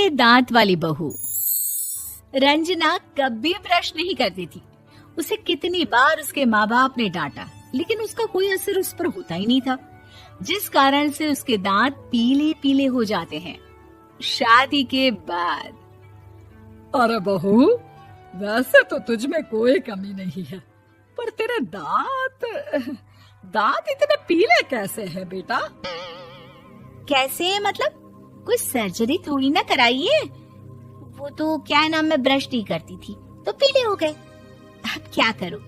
पीले दांत वाली बहू। रंजना कभी ब्रश नहीं करती थी। उसे कितनी बार उसके माँ बाप ने डांटा, लेकिन उसका कोई असर उस पर होता ही नहीं था, जिस कारण से उसके दांत पीले पीले हो जाते हैं। शादी के बाद। अरे बहू, वैसे तो तुझ में कोई कमी नहीं है, पर तेरे दांत इतने पीले कैसे हैं बेटा? कैसे मतलब? कोई सर्जरी थोड़ी ना कराइए। वो तो क्या नाम, मैं ब्रश नहीं करती थी तो पीले हो गए। अब क्या करूं?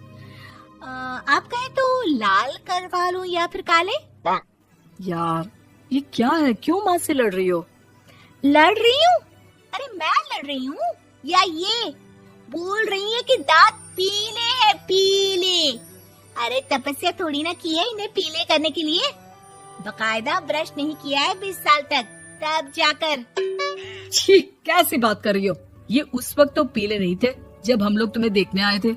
आप कहें तो लाल करवा लूं या फिर काले? यार ये क्या है, क्यों माँ से लड़ रही हो? लड़ रही हूँ? अरे मैं लड़ रही हूँ या ये बोल रही है कि दांत पीले हैं, पीले। अरे तपस्या थोड़ी ना की है इन्हें पीले करने के लिए। बकायदा ब्रश नहीं किया है 20 साल तक, तब जाकर। छी, कैसी बात कर रही हो? ये उस वक्त तो पीले नहीं थे जब हम लोग तुम्हें देखने आए थे।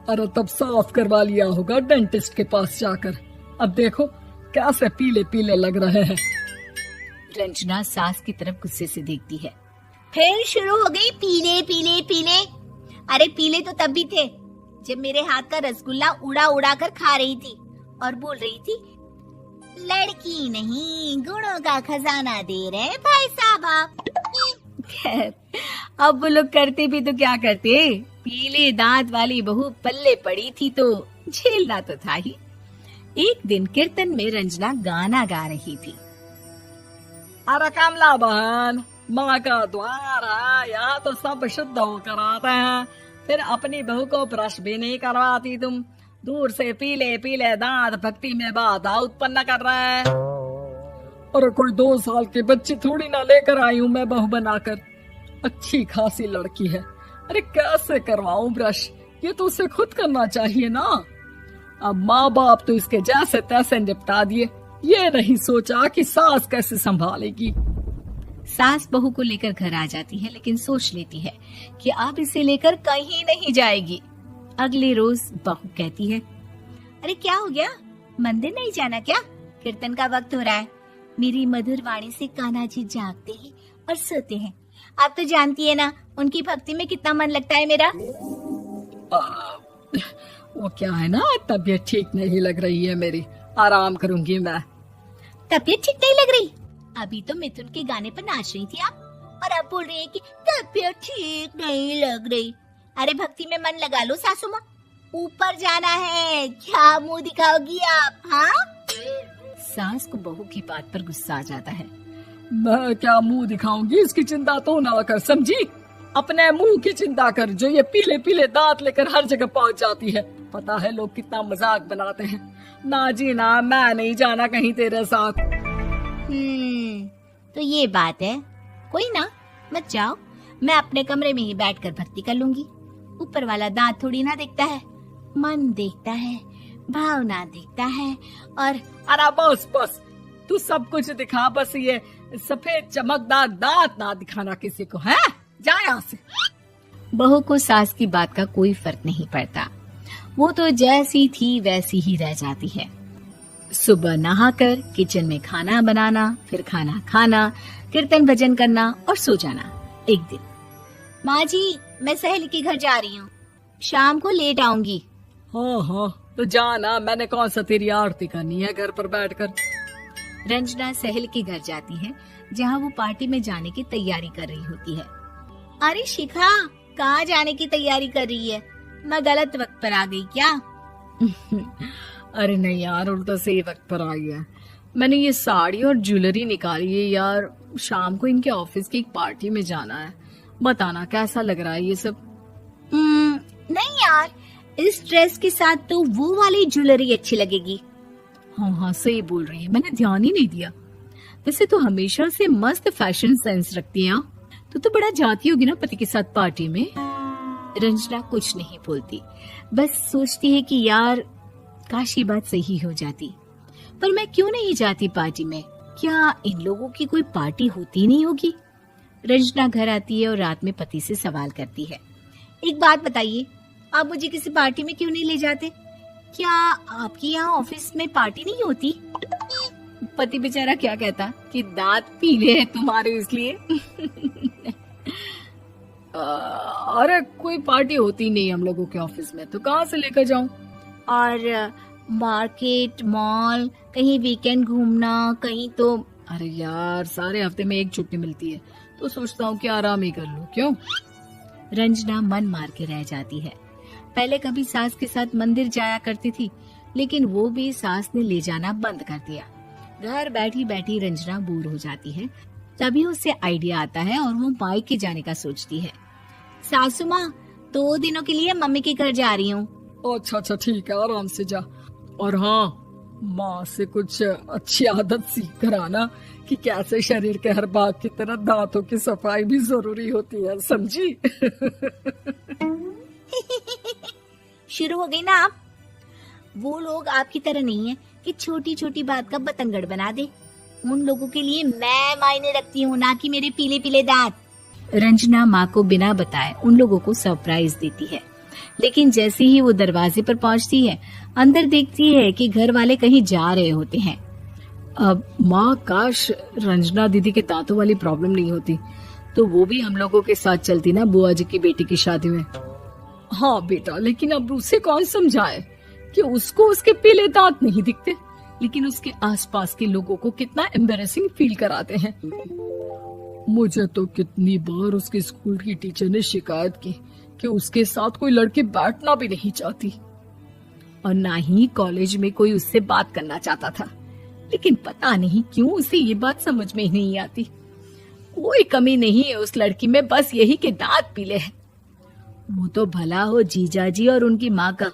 अरे तब साफ करवा लिया होगा डेंटिस्ट के पास जाकर। अब देखो कैसे पीले पीले लग रहे हैं। रंजना सास की तरफ गुस्से से देखती है। फिर शुरू हो गई पीले पीले पीले। अरे पीले तो तब भी थे जब मेरे हाथ का रसगुल्ला उड़ा उड़ा कर खा रही थी और बोल रही थी, लड़की नहीं गुणों का खजाना दे रहे भाई साहब आप। खैर, अब वो लोग करते भी तो क्या करते, पीले दांत वाली बहू पल्ले पड़ी थी तो झेलना तो था ही। एक दिन कीर्तन में रंजना गाना गा रही थी। अरे कमला बहन, माँ का द्वार है, यहाँ तो सब शुद्ध होकर आते हैं, फिर अपनी बहू को ब्रश भी नहीं करवाती तुम। दूर से पीले पीले दांत भक्ति में बाधा उत्पन्न कर रहे हैं। अरे कोई 2 साल की बच्ची थोड़ी ना लेकर आई हूँ मैं बहू बनाकर। अच्छी खासी लड़की है, अरे कैसे करवाऊं ब्रश? ये तो उसे खुद करना चाहिए ना। अब माँ बाप तो इसके जैसे तैसे निपटा दिए, ये नहीं सोचा कि सास कैसे संभालेगी। सास बहू को लेकर घर आ जाती है, लेकिन सोच लेती है कि अब इसे लेकर कहीं नहीं जाएगी। अगले रोज बहू कहती है, अरे क्या हो गया, मंदिर नहीं जाना क्या? कीर्तन का वक्त हो रहा है। मेरी मधुर वाणी से कान्हा जी जागते हैं और सोते हैं। आप तो जानती है ना उनकी भक्ति में कितना मन लगता है मेरा। वो क्या है ना, तबीयत ठीक नहीं लग रही है मेरी, आराम करूंगी मैं। तबीयत ठीक नहीं लग रही? अभी तो मिथुन के गाने पर नाच रही थी आप, और अब बोल रही है कि तबीयत ठीक नहीं लग रही। अरे भक्ति में मन लगा लो सासू माँ, ऊपर जाना है, क्या मुंह दिखाओगी आप? हाँ? सास को बहू की बात पर गुस्सा आ जाता है। मैं क्या मुंह दिखाऊंगी, इसकी चिंता तो ना कर, समझी? अपने मुंह की चिंता कर, जो ये पीले पीले दांत लेकर हर जगह पहुंच जाती है। पता है लोग कितना मजाक बनाते हैं। ना जी ना, मैं नहीं जाना कहीं तेरे साथ। तो ये बात है, कोई ना, मत जाओ, मैं अपने कमरे में ही बैठकर भक्ति कर लूंगी। ऊपर वाला दांत थोड़ी ना देखता है, मन देखता है, भावना देखता है। और अरे बस बस, तू सब कुछ दिखा, बस ये सफेद चमकदार दांत ना दिखाना किसी को, है? जा यहाँ से। बहू को सास की बात का कोई फर्क नहीं पड़ता, वो तो जैसी थी वैसी ही रह जाती है। सुबह नहाकर किचन में खाना बनाना, फिर खाना खाना, कीर्तन भजन करना और सो जाना। एक दिन, माँ जी मैं सहेली के घर जा रही हूँ, शाम को लेट आऊंगी। हाँ हाँ तो जाना, मैंने कौन सा तेरी आरती करनी है घर पर बैठकर। रंजना सहेली के घर जाती है, जहाँ वो पार्टी में जाने की तैयारी कर रही होती है। अरे शिखा, कहाँ जाने की तैयारी कर रही है? मैं गलत वक्त पर आ गई क्या? अरे नहीं यार, उल्टा सही वक्त पर आई है। मैंने ये साड़ी और ज्वेलरी निकाली है यार, शाम को इनके ऑफिस की एक पार्टी में जाना है। बताना कैसा लग रहा है ये सब? नहीं यार, इस ड्रेस के साथ तो वो वाली ज्वेलरी अच्छी लगेगी। हाँ हाँ सही बोल रही है, मैंने ध्यान ही नहीं दिया। वैसे तो हमेशा से मस्त फैशन सेंस रखती है। तो बड़ा जाती होगी ना पति के साथ पार्टी में। रंजना कुछ नहीं बोलती, बस सोचती है कि यार काश ये बात सही हो जाती, पर मैं क्यों नहीं जाती पार्टी में? क्या इन लोगों की कोई पार्टी होती नहीं होगी? रंजना घर आती है और रात में पति से सवाल करती है, एक बात बताइए, आप मुझे किसी पार्टी में क्यों नहीं ले जाते? क्या आपके यहाँ ऑफिस में पार्टी नहीं होती? पति बेचारा क्या कहता कि दांत पीले हैं तुम्हारे इसलिए। अरे कोई पार्टी होती नहीं हम लोगों के ऑफिस में, तो कहाँ से लेकर जाऊं? और मार्केट, मॉल, कहीं वीकेंड घूमना, कहीं तो। अरे यार, सारे हफ्ते में एक छुट्टी मिलती है, तो सोचता हूँ कि आराम ही कर लूं। क्यों? रंजना मन मार के रह जाती है। पहले कभी सास के साथ मंदिर जाया करती थी, लेकिन वो भी सास ने ले जाना बंद कर दिया। घर बैठी बैठी रंजना बोर हो जाती है। तभी उसे आइडिया आता है और वो मायके जाने का सोचती है। सासू माँ, 2 दिनों के लिए मम्मी के घर जा रही हूँ। अच्छा अच्छा, ठीक है, आराम से जा। और हाँ, माँ से कुछ अच्छी आदत सीख कर आना कि कैसे शरीर के हर भाग की तरह दांतों की सफाई भी जरूरी होती है, समझी? शुरू हो गई ना आप? वो लोग आपकी तरह नहीं है कि छोटी छोटी बात का बतंगड़ बना दे। उन लोगों के लिए मैं मायने रखती हूँ, ना कि मेरे पीले पीले दांत। रंजना माँ को बिना बताए उन लोगों को सरप्राइज देती है, लेकिन जैसे ही वो दरवाजे पर पहुंचती है, अंदर देखती है कि घर वाले कहीं जा रहे होते हैं। अब माँ, काश रंजना दीदी के दांतों वाली प्रॉब्लम नहीं होती, तो वो भी हम लोगों के साथ चलती ना बुआ जी की बेटी की शादी में। हाँ बेटा, लेकिन अब उसे कौन समझाए कि उसको उसके पीले दांत नहीं दिखते, लेकिन उसके आसपास के लोगों को कितना एम्बैरेसिंग फील कराते हैं। मुझे तो कितनी बार उसके स्कूल की टीचर ने शिकायत की कि उसके साथ कोई लड़की बैठना भी नहीं चाहती, और ना ही कॉलेज में कोई उससे बात करना चाहता था। लेकिन पता नहीं क्यों उसे ये बात समझ में ही नहीं आती। कोई कमी नहीं है उस लड़की में, बस यही कि दांत पीले हैं। वो तो भला हो जीजा जी और उनकी माँ का,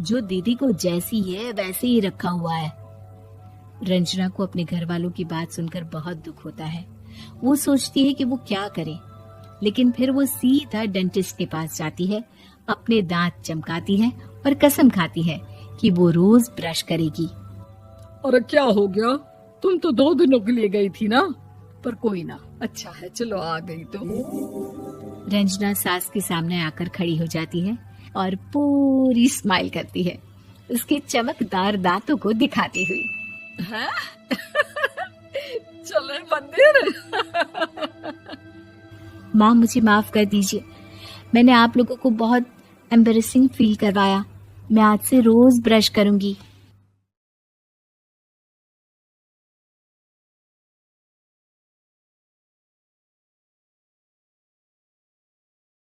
जो दीदी को जैसी है वैसे ही रखा हुआ है। रंजना को अपने घर वालों की बात सुनकर बहुत दुख होता है। वो सोचती है कि वो क्या करे, लेकिन फिर वो सीधा डेंटिस्ट के पास जाती है, अपने दांत चमकाती है और कसम खाती है कि वो रोज ब्रश करेगी। अरे क्या हो गया? तुम तो 2 दिनों के लिए गई थी ना? पर कोई ना, अच्छा है, चलो आ गई तो। रंजना सास के सामने आकर खड़ी हो जाती है और पूरी स्माइल करती है, उसके चमकदार दांतों को दिखाती हुई। हैं? चले मंदिर? माँ, मुझे माफ कर दीजिए, मैंने आप लोगों को बहुत एम्बैरेसिंग फील करवाया। मैं आज से रोज ब्रश करूंगी।